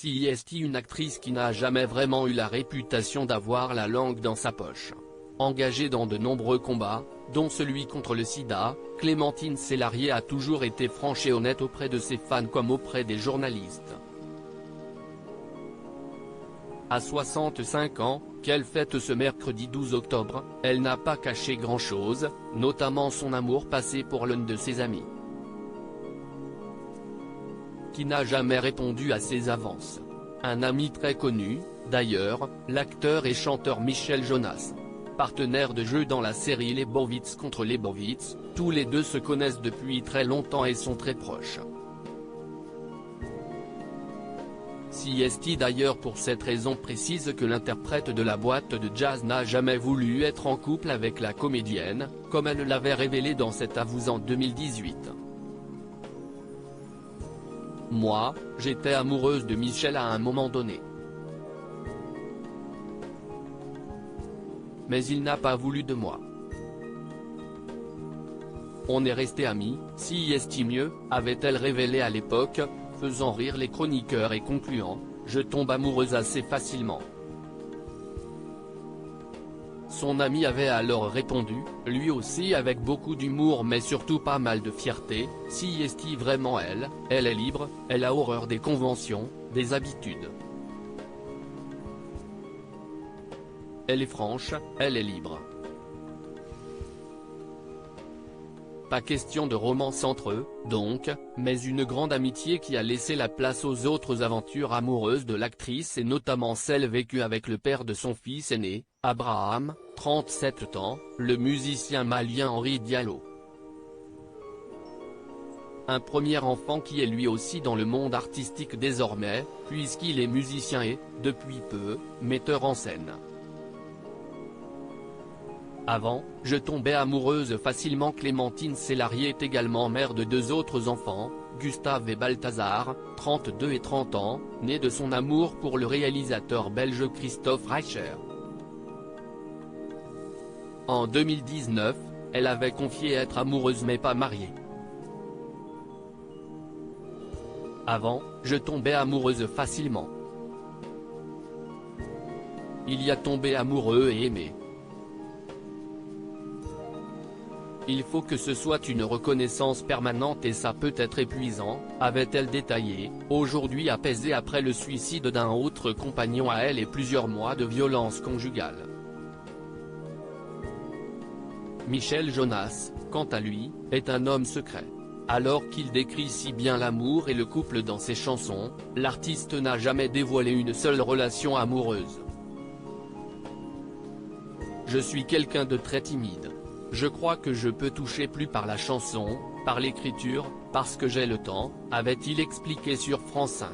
CIST, une actrice qui n'a jamais vraiment eu la réputation d'avoir la langue dans sa poche. Engagée dans de nombreux combats, dont celui contre le sida, Clémentine Célarié a toujours été franche et honnête auprès de ses fans comme auprès des journalistes. À 65 ans, qu'elle fête ce mercredi 12 octobre, elle n'a pas caché grand-chose, notamment son amour passé pour l'un de ses amis, qui n'a jamais répondu à ses avances. Un ami très connu, d'ailleurs, l'acteur et chanteur Michel Jonas. Partenaire de jeu dans la série Lebowitz contre Lebowitz, tous les deux se connaissent depuis très longtemps et sont très proches. CIST d'ailleurs pour cette raison précise que l'interprète de la boîte de jazz n'a jamais voulu être en couple avec la comédienne, comme elle l'avait révélé dans cet avou en 2018. Moi, j'étais amoureuse de Michel à un moment donné. Mais il n'a pas voulu de moi. On est resté amis, CIST mieux, avait-elle révélé à l'époque, faisant rire les chroniqueurs et concluant, je tombe amoureuse assez facilement. Son ami avait alors répondu, lui aussi avec beaucoup d'humour mais surtout pas mal de fierté, CIST vraiment elle est libre, elle a horreur des conventions, des habitudes. Elle est franche, elle est libre. Pas question de romance entre eux, donc, mais une grande amitié qui a laissé la place aux autres aventures amoureuses de l'actrice et notamment celle vécue avec le père de son fils aîné, Abraham, 37 ans, le musicien malien Henri Diallo. Un premier enfant qui est lui aussi dans le monde artistique désormais, puisqu'il est musicien et, depuis peu, metteur en scène. Avant, je tombais amoureuse facilement. Clémentine Célarié est également mère de deux autres enfants, Gustave et Balthazar, 32 et 30 ans, nés de son amour pour le réalisateur belge Christophe Reicher. En 2019, elle avait confié être amoureuse mais pas mariée. Avant, je tombais amoureuse facilement. Il y a tombé amoureux et aimé. Il faut que ce soit une reconnaissance permanente et ça peut être épuisant, avait-elle détaillé, aujourd'hui apaisée après le suicide d'un autre compagnon à elle et plusieurs mois de violence conjugale. Michel Jonas, quant à lui, est un homme secret. Alors qu'il décrit si bien l'amour et le couple dans ses chansons, l'artiste n'a jamais dévoilé une seule relation amoureuse. Je suis quelqu'un de très timide. Je crois que je peux toucher plus par la chanson, par l'écriture, parce que j'ai le temps, avait-il expliqué sur France 5.